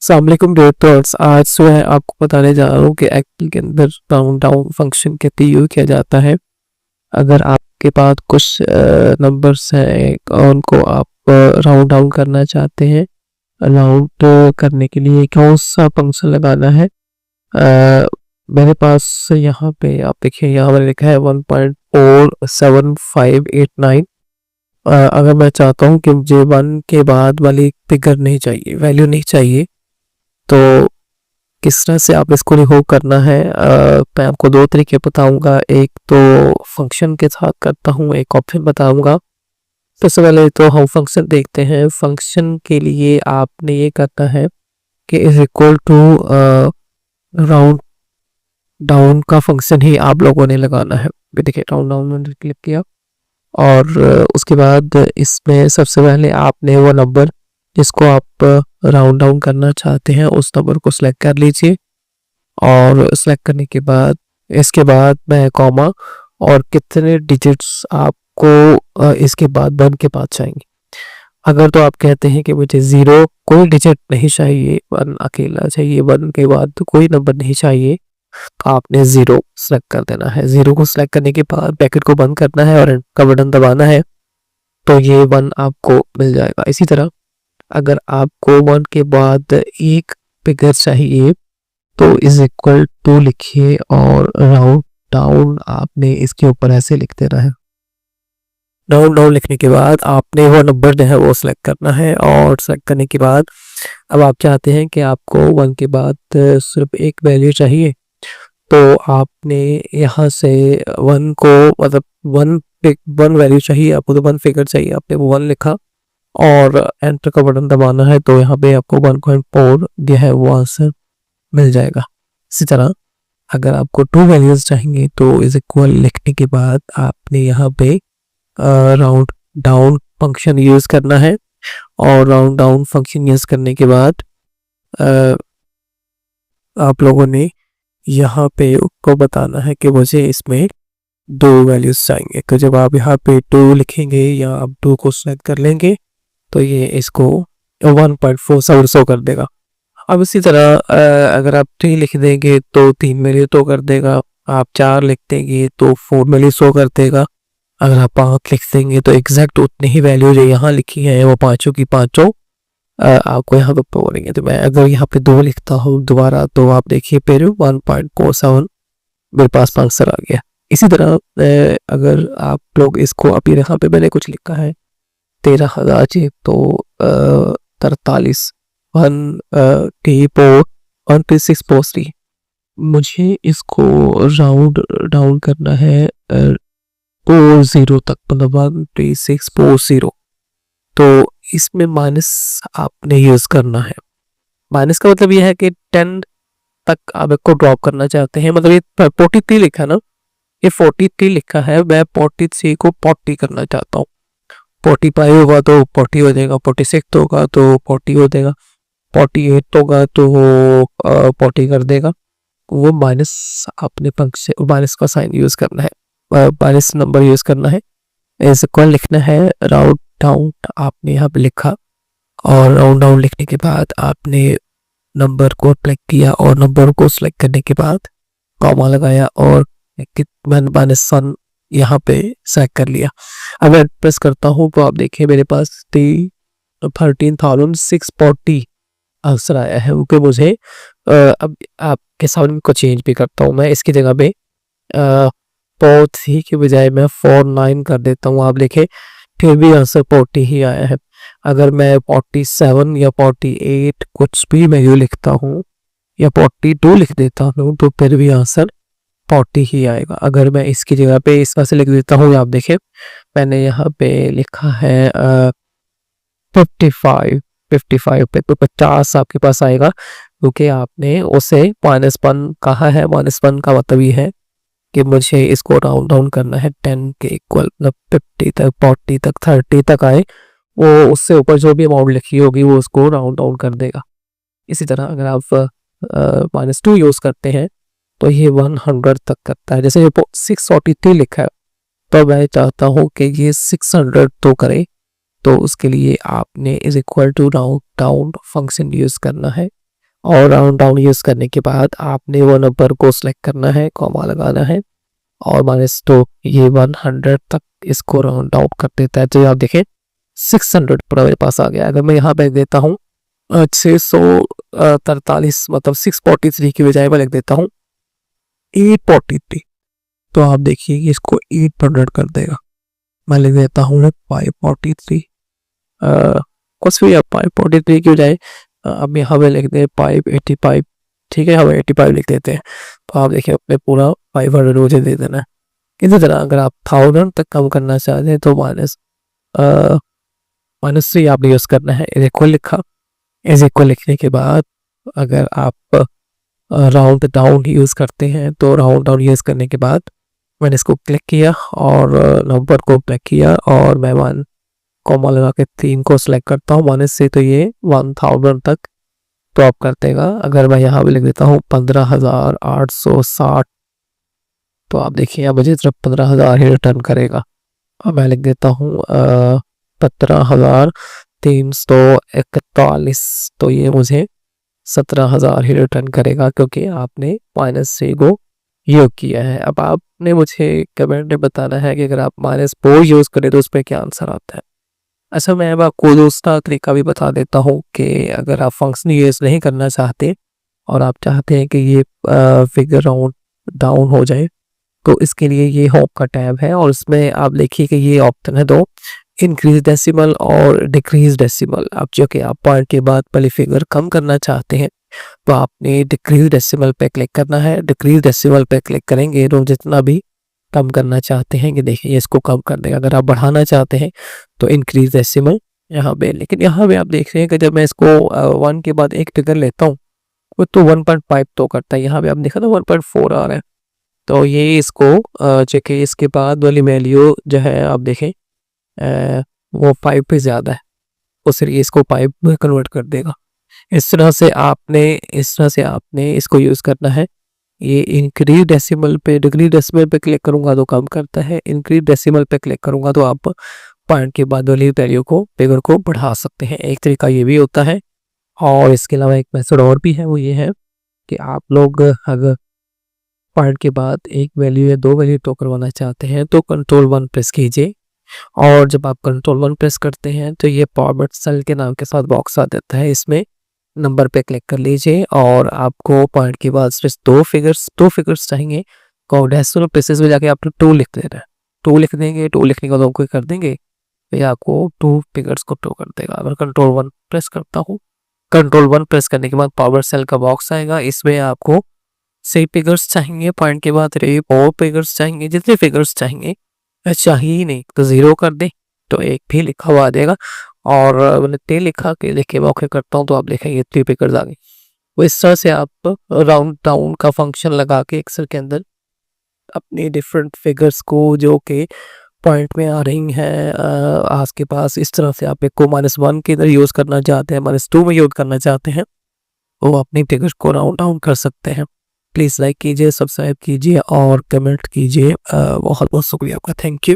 अस्सलामुअलैकुम दोस्त, आज जो है आपको बताने जा रहा हूँ कि एक्सेल के अंदर राउंड डाउन फंक्शन कैसे यूज किया जाता है। अगर आपके पास कुछ नंबर्स हैं और उनको आप राउंड डाउन करना चाहते हैं, राउंड करने के लिए कौन सा फंक्शन लगाना है। मेरे पास यहाँ पे आप देखिए, यहाँ मैंने लिखा है 1.47589। अगर मैं चाहता हूँ कि मुझे 1 के बाद वाली फिगर नहीं चाहिए, वैल्यू नहीं चाहिए, तो किस तरह से आप इसको रिमूव करना है। मैं आपको दो तरीके बताऊंगा। एक तो फंक्शन के साथ करता हूँ, एक ऑप्शन बताऊंगा। सबसे पहले तो हम फंक्शन देखते हैं। फंक्शन के लिए आपने ये करना है कि is equal to round down का फंक्शन ही आप लोगों ने लगाना है। देखिए, राउंड डाउन मैंने क्लिक किया और उसके बाद इसमें सबसे पहले आपने वो नंबर जिसको आप राउंड डाउन करना चाहते हैं उस नंबर को सिलेक्ट कर लीजिए। और सिलेक्ट करने के बाद इसके बाद मैं कॉमा और कितने डिजिट्स आपको इसके बाद 1 के बाद चाहिए। अगर तो आप कहते हैं कि मुझे 0 कोई डिजिट नहीं चाहिए, 1 अकेला चाहिए, 1 के बाद तो कोई नंबर नहीं चाहिए, तो आपने 0 सेलेक्ट कर देना है। 0 को सिलेक्ट करने के बाद ब्रैकेट को बंद करना है और एंटर का बटन दबाना है, तो ये 1 आपको मिल जाएगा। इसी तरह अगर आपको 1 के बाद एक फिगर चाहिए तो इज इक्वल टू लिखिए और राउंड डाउन आपने इसके ऊपर ऐसे लिख देना है। राउंड डाउन लिखने के बाद आपने वो नंबर जो है वो सिलेक्ट करना है और सेलेक्ट करने के बाद अब आप चाहते हैं कि आपको 1 के बाद सिर्फ एक वैल्यू चाहिए, तो आपने यहाँ से 1 को मतलब 1 वैल्यू चाहिए आपको, तो 1 फिगर चाहिए, आपने वो 1 लिखा और एंटर का बटन दबाना है, तो यहाँ पे आपको 1.4 जो है वो आंसर मिल जाएगा। इसी तरह अगर आपको 2 वैल्यूज चाहिए तो इज इक्वल लिखने के बाद आपने यहाँ पे राउंड डाउन फंक्शन यूज करना है और राउंड डाउन फंक्शन यूज करने के बाद आप लोगों ने यहाँ पे उसको बताना है कि मुझे इसमें 2 वैल्यूज चाहिए। तो जब आप यहाँ पे 2 लिखेंगे या आप 2 को सेलेक्ट कर लेंगे तो ये इसको 1.4 शो कर देगा। अब इसी तरह अगर आप 3 लिख देंगे तो 3 वैल्यू तो कर देगा, आप 4 लिख देंगे तो 4 वैल्यू शो कर देगा, अगर आप 5 लिख देंगे तो एग्जैक्ट उतनी ही वैल्यू जो यहाँ लिखी है वो पाँचों की पाँचों आपको यहाँ पे बोलेंगे। तो मैं अगर यहाँ पे 2 लिखता हूँ दोबारा तो आप देखिए फिर 1.47 मेरे पास आंसर आ गया। इसी तरह अगर आप लोग इसको अभी यहाँ पे मैंने कुछ लिखा है 13,000 तो 43 1 मुझे इसको राउंड डाउन करना है 40 तक, मतलब 13640। तो इसमें माइनस आपने यूज करना है। माइनस का मतलब यह है कि 10 तक आप इसको ड्रॉप करना चाहते हैं, मतलब ये 43 लिखा ना, ये 43 लिखा है, मैं 43 को 40 करना चाहता हूँ। 45 होगा तो 40 हो जाएगा, 46 होगा तो 40 हो जाएगा, 48 होगा तो वो 40 कर देगा। वो माइनस आपने फंक्शन माइनस का साइन यूज करना है, माइनस नंबर यूज करना है। इज इक्वल लिखना है, राउंड डाउन आपने यहाँ पे लिखा और राउंड डाउन लिखने के बाद आपने नंबर को सिलेक्ट किया और नंबर को सिलेक्ट करने के बाद कॉमा लगाया और माइनस 1 यहाँ पे सेलेक्ट कर लिया। अब मैं प्रेस करता हूँ तो आप देखिए मेरे पास 13,640 आंसर आया है। ओके, मुझे अब आपके सामने को चेंज भी करता हूँ, मैं इसकी जगह पे 40 की बजाय मैं 49 कर देता हूँ। आप देखें फिर भी आंसर 40 ही आया है। अगर मैं 47 या 48 कुछ भी वैल्यू लिखता हूँ या 42 लिख देता हूँ तो फिर भी आंसर 40 ही आएगा। अगर मैं इसकी जगह पे इस तरह से लिख देता हूँ, आप देखें मैंने यहाँ पे लिखा है 55 पे, तो 50 आपके पास आएगा क्योंकि आपने उसे -1 कहा है। -1 का मतलब ये है कि मुझे इसको राउंड डाउन करना है 10 के इक्वल, मतलब 50 तक, 40 तक, 30 तक आए, वो उससे ऊपर जो भी अमाउंट लिखी होगी वो उसको राउंड डाउन कर देगा। इसी तरह अगर आप -2 यूज करते हैं तो ये 100 तक करता है। जैसे 643 लिखा है तो मैं चाहता हूँ कि ये 600 तो करे, तो उसके लिए आपने is equal to round down function use करना है और राउंड डाउन यूज़ करने के बाद आपने वो नंबर को सिलेक्ट करना है, कॉमा लगाना है और माइनस 2 ये 100 तक इसको राउंड डाउन कर देता है। तो आप देखें 600 पूरा मेरे पास आ गया। अगर मैं यहाँ पे लिख देता हूँ 643 मतलब 643 की बजाय मैं लिख देता हूँ 843, तो आप देखिए कि इसको 800 कर देगा। मैं लिख देता हूँ 543, कुछ भी आप 543 की बजाय अब यहाँ पे लिख दें 585, ठीक है, हम 85 लिख देते हैं। तो आप देखिए अपने पूरा 500 मुझे दे देना है। इसी तरह अगर आप 1000 तक कम करना चाहते हैं तो -3 आपने यूज़ करना है। इज इक्वल लिखा, इज इक्वल लिखने के बाद अगर आप राउंड डाउन यूज़ करते हैं तो राउंड डाउन यूज़ करने के बाद मैंने इसको क्लिक किया और नंबर को क्लिक किया और मैं 1 कॉमा लगा के 3 को सिलेक्ट करता हूँ माइनस से, तो ये 1000 तक तो आप कर देगा। अगर मैं यहाँ पे लिख देता हूँ 15,860, तो आप देखिए अब मुझे सिर्फ 15,000 ही रिटर्न करेगा। अब मैं लिख देता हूँ 17,341, तो ये मुझे 17,000 ही रिटर्न करेगा क्योंकि आपने -3 को यूज़ किया है। अब आपने मुझे कमेंट में बताना है कि अगर आप -4 यूज़ करें तो उस पर क्या आंसर आता है। अच्छा, मैं अब आपको दूसरा तरीका भी बता देता हूँ कि अगर आप फंक्शन यूज़ नहीं करना चाहते और आप चाहते हैं कि ये फिगर राउंड डाउन हो जाए, तो इसके लिए ये होम का टैब है और इसमें आप देखिए कि ये ऑप्शन है दो, इंक्रीज डेसिमल और डिक्रीज डेसिमल। अब जो कि आप पॉइंट के बाद वाली फिगर कम करना चाहते हैं तो आपने डिक्रीज डेसिमल पे क्लिक करना है। डिक्रीज डेसिमल पे क्लिक करेंगे तो जितना भी कम करना चाहते हैं कि देखिए इसको कम कर देगा। अगर आप बढ़ाना चाहते हैं तो इंक्रीज डेसिमल यहाँ पे, लेकिन यहाँ पे आप देख रहे हैं कि जब मैं इसको 1 के बाद एक फिगर लेता हूँ वो तो 1.5 तो करता है। यहाँ पे आप देखा ना 1.4 आ रहा है, तो ये इसको जो कि इसके बाद वाली वैल्यू जो है आप देखें वो 5 पे ज़्यादा है, उस इसको 5 में कन्वर्ट कर देगा। इस तरह से आपने इसको यूज़ करना है। ये इंक्रीज डेसिमल पे, डिग्री डेसिमल पे क्लिक करूंगा तो कम करता है, इंक्रीज डेसिमल पे क्लिक करूंगा तो आप पॉइंट के बाद वाली वैल्यू को फिगर को बढ़ा सकते हैं। एक तरीका ये भी होता है और इसके अलावा एक मेथड और भी है, वो ये है कि आप लोग अगर पॉइंट के बाद एक वैल्यू या 2 वैल्यू टो करवाना चाहते हैं तो कंट्रोल 1 प्रेस कीजिए और जब आप कंट्रोल 1 प्रेस करते हैं तो ये फॉर्मेट सेल के नाम के साथ बॉक्स आ जाता है। इसमें नंबर पे क्लिक कर लीजिए और आपको पॉइंट के बाद सिर्फ 2 फिगर्स चाहिए। डेसिमल प्लेसेस में जाके आपने 2 लिख देना है। 2 लिख देंगे, 2 लिखने के बाद ओके कर देंगे तो ये आपको 2 फिगर्स को टो कर देगा। मैं कंट्रोल 1 प्रेस करता हूँ। कंट्रोल 1 प्रेस करने के बाद पावर सेल का बॉक्स आएगा। इसमें आपको 6 फिगर्स चाहिए, पॉइंट के बाद 4 फिगर्स चाहिए, जितने फिगर्स चाहिए चाहिए ही नहीं तो 0 कर दे तो एक भी लिखा हुआ आ जाएगा। और मैंने 3 लिखा के देखिए मैं ओके करता हूँ तो आप देखेंगे 3 फिगर्स आ गई। वो इस तरह से आप राउंड डाउन का फंक्शन लगा के एक्सेल के अंदर अपनी डिफरेंट फिगर्स को जो कि पॉइंट में आ रही हैं आपके पास, इस तरह से आप एक को -1 के इधर यूज़ करना चाहते हैं, -2 में यूज़ करना चाहते हैं, वो अपनी फिगर्स को राउंड डाउन कर सकते हैं। प्लीज़ लाइक कीजिए, सब्सक्राइब कीजिए और कमेंट कीजिए। बहुत बहुत शुक्रिया आपका, थैंक यू।